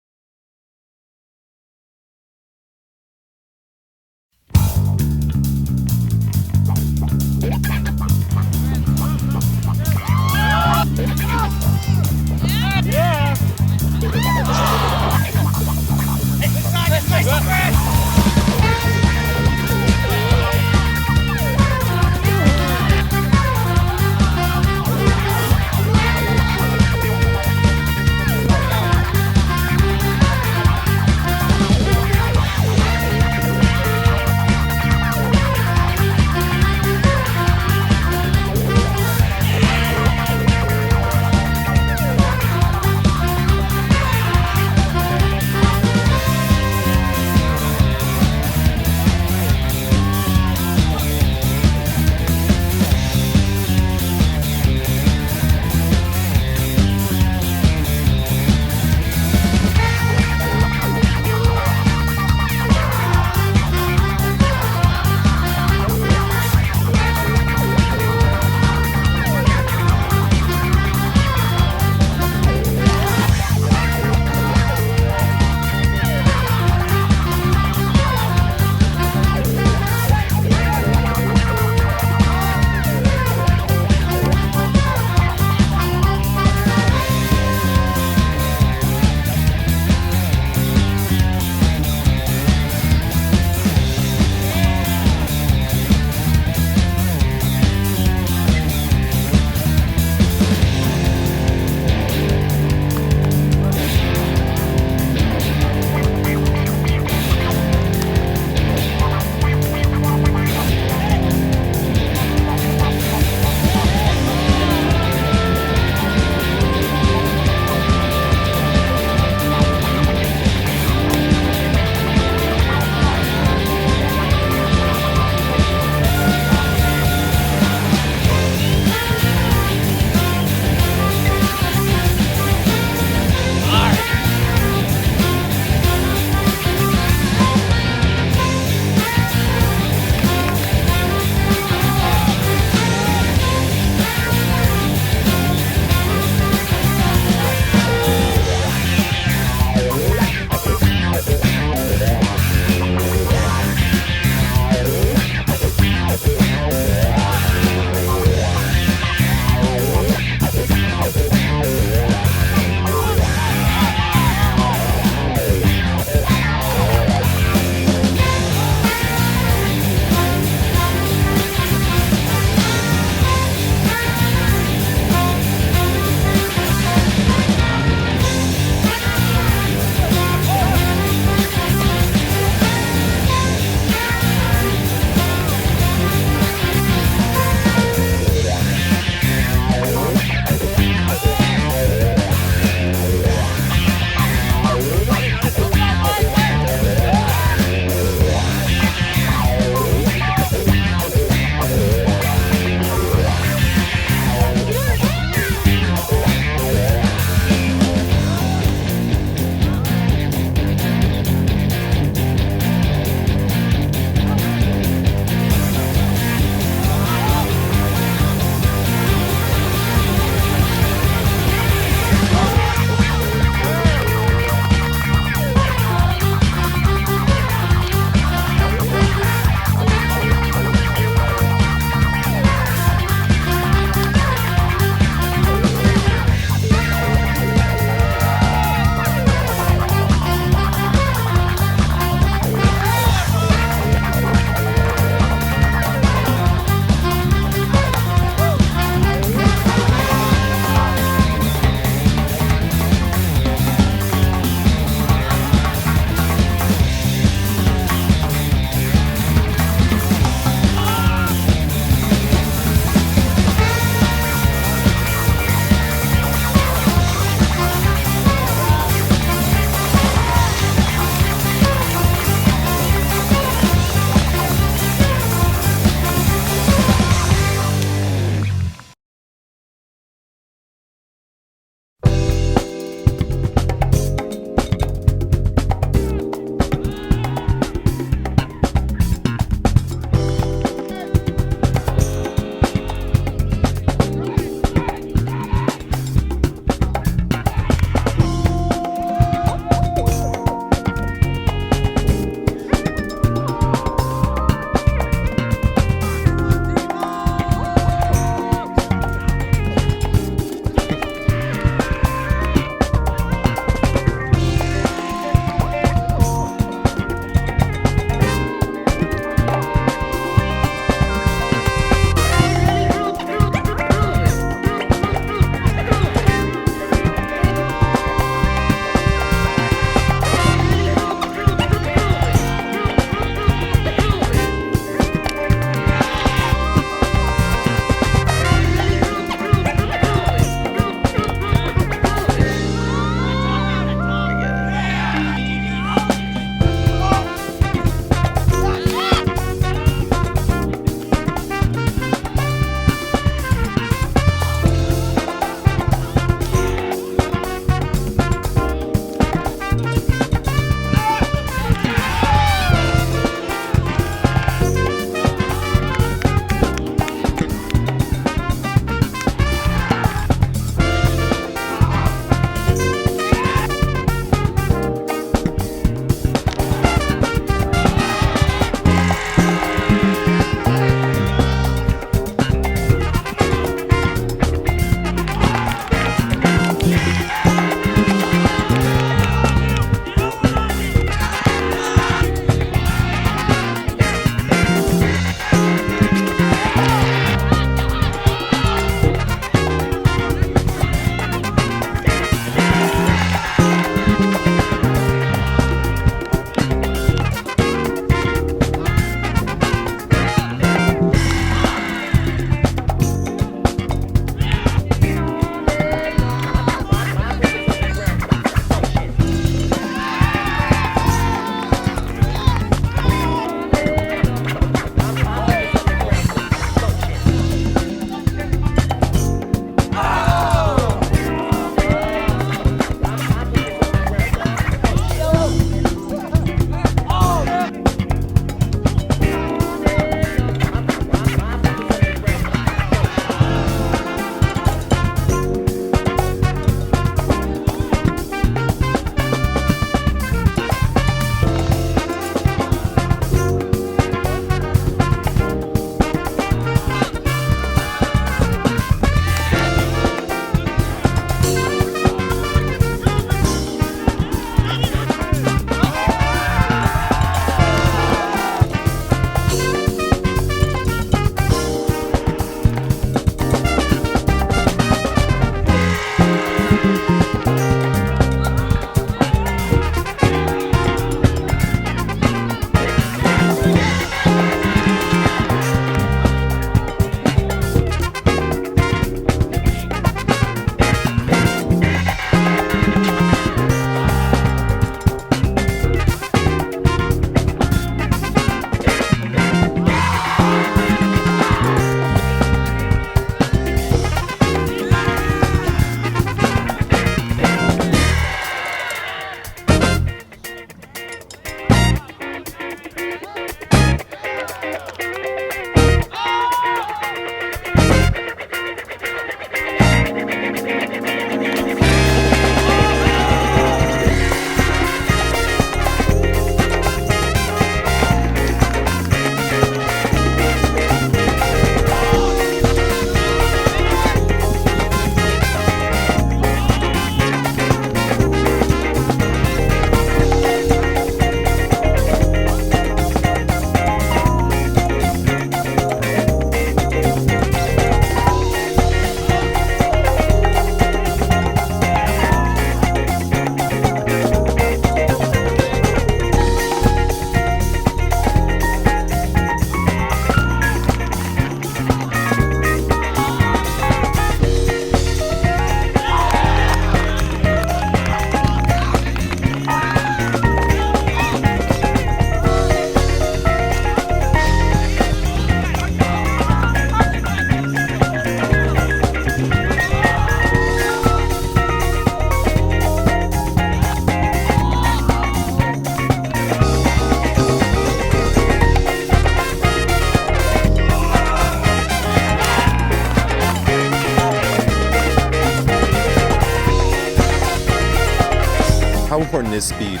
How important is speed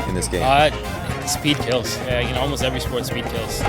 in this game? Speed kills. Almost every sport, speed kills.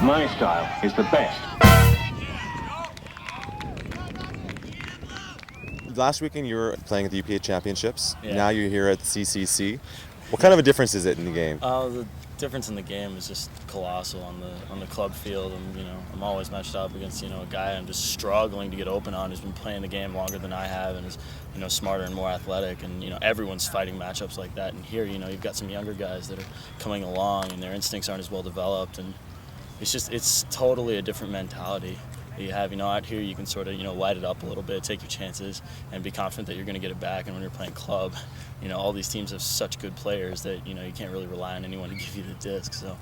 My style is the best. Last weekend you were playing at the UPA Championships. Yeah. Now you're here at the CCC. What kind of a difference is it in the game? The difference in the game is just colossal on the club field. I'm always matched up against a guy I'm just struggling to get open on, who's been playing the game longer than I have and is smarter and more athletic. And everyone's fighting matchups like that. And here you've got some younger guys that are coming along and their instincts aren't as well developed. And it's totally a different mentality that you have. Out here you can sort of light it up a little bit, take your chances, and be confident that you're going to get it back. And when you're playing club, all these teams have such good players that you can't really rely on anyone to give you the disc. So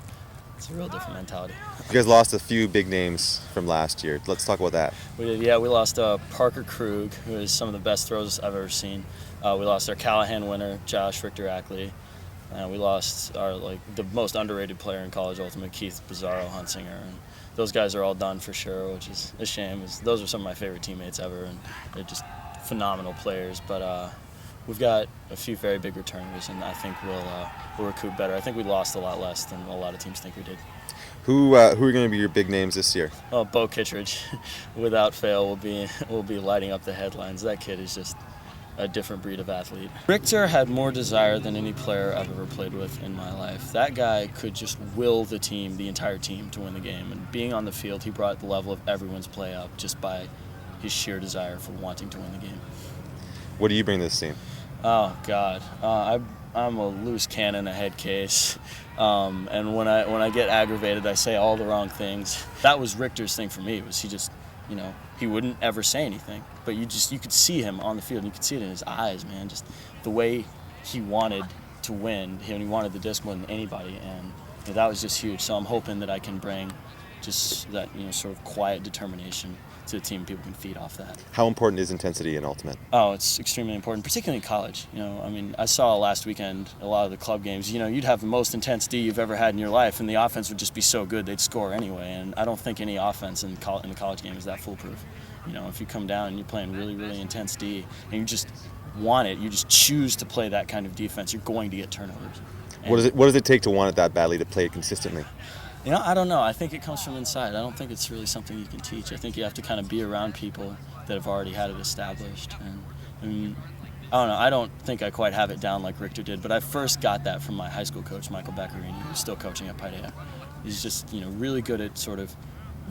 it's a real different mentality. You guys lost a few big names from last year. Let's talk about that. We did, yeah. We lost Parker Krug, who is some of the best throws I've ever seen. We lost our Callahan winner, Josh Richter-Ackley. We lost the most underrated player in college ultimate, Keith Bizarro-Hunsinger. And those guys are all done for sure, which is a shame. Those are some of my favorite teammates ever, and they're just phenomenal players. But we've got a few very big returners, and I think we'll recoup better. I think we lost a lot less than a lot of teams think we did. Who are going to be your big names this year? Well, Bo Kittredge, without fail, will be lighting up the headlines. That kid is just a different breed of athlete. Richter had more desire than any player I've ever played with in my life. That guy could just will the team, the entire team, to win the game. And being on the field, he brought the level of everyone's play up just by his sheer desire for wanting to win the game. What do you bring to this team? Oh, God. I'm a loose cannon, a head case. And when I get aggravated, I say all the wrong things. That was Richter's thing for me, was he just, he wouldn't ever say anything. But you could see him on the field, and you could see it in his eyes, man. Just the way he wanted to win. He wanted the disc more than anybody, and that was just huge. So I'm hoping that I can bring just that, sort of quiet determination to the team. People can feed off that. How important is intensity in ultimate? Oh, it's extremely important, particularly in college. I saw last weekend a lot of the club games. You'd have the most intense D you've ever had in your life, and the offense would just be so good they'd score anyway. And I don't think any offense in the college game is that foolproof. If you come down and you're playing really, really intense D, and you just want it, you just choose to play that kind of defense, you're going to get turnovers. What does it take to want it that badly to play it consistently? I don't know. I think it comes from inside. I don't think it's really something you can teach. I think you have to kind of be around people that have already had it established. And I don't know. I don't think I quite have it down like Richter did, but I first got that from my high school coach, Michael Beccarini, who's still coaching at Paideia. He's just, really good at sort of,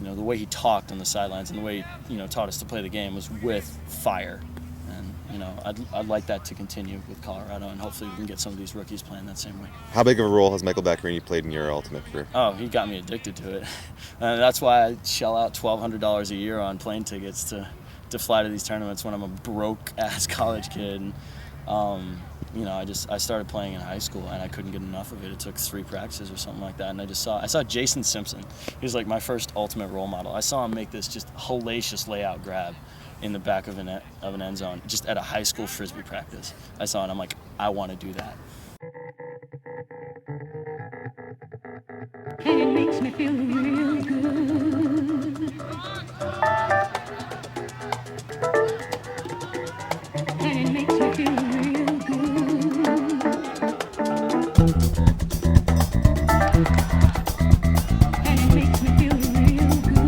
the way he talked on the sidelines and the way he, taught us to play the game was with fire. And, I'd like that to continue with Colorado, and hopefully we can get some of these rookies playing that same way. How big of a role has Michael Beccarini played in your ultimate career? Oh, he got me addicted to it. And that's why I shell out $1,200 a year on plane tickets to fly to these tournaments when I'm a broke-ass college kid. And, I started playing in high school, and I couldn't get enough of it. It took 3 practices or something like that, and I saw Jason Simpson. He was like my first ultimate role model. I saw him make this just hellacious layout grab in the back of an end zone, just at a high school Frisbee practice. I saw it, and I'm like, I want to do that. And it makes me feel real good. And it makes me feel real good. And it makes me feel real good.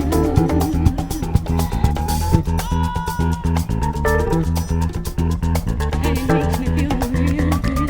And it makes me feel real good.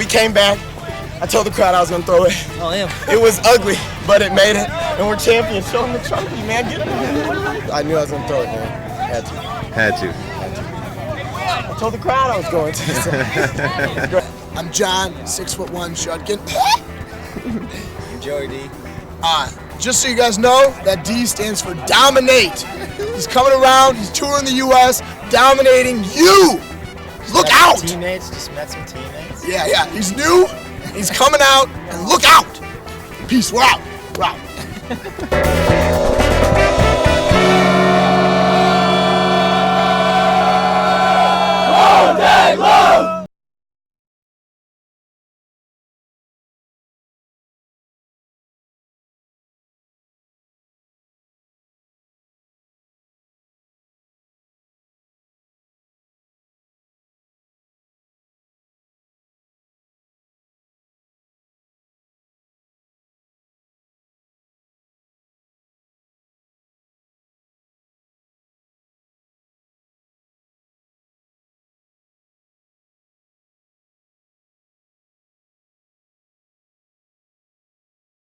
came back. I told the crowd I was gonna throw it. Oh, damn. It was ugly, but it made it, and we're champions. Show them the trophy, man. Get it. I knew I was gonna throw it, man. Had to. I told the crowd I was going to. So. I'm John, 6'1" Shotgun. Joey D. Just so you guys know, that D stands for dominate. He's coming around, he's touring the U.S., dominating you. Look out! Teammates, just met some teammates. Yeah, he's new, he's coming out, and look out! Peace, we're out. We're out. All day long!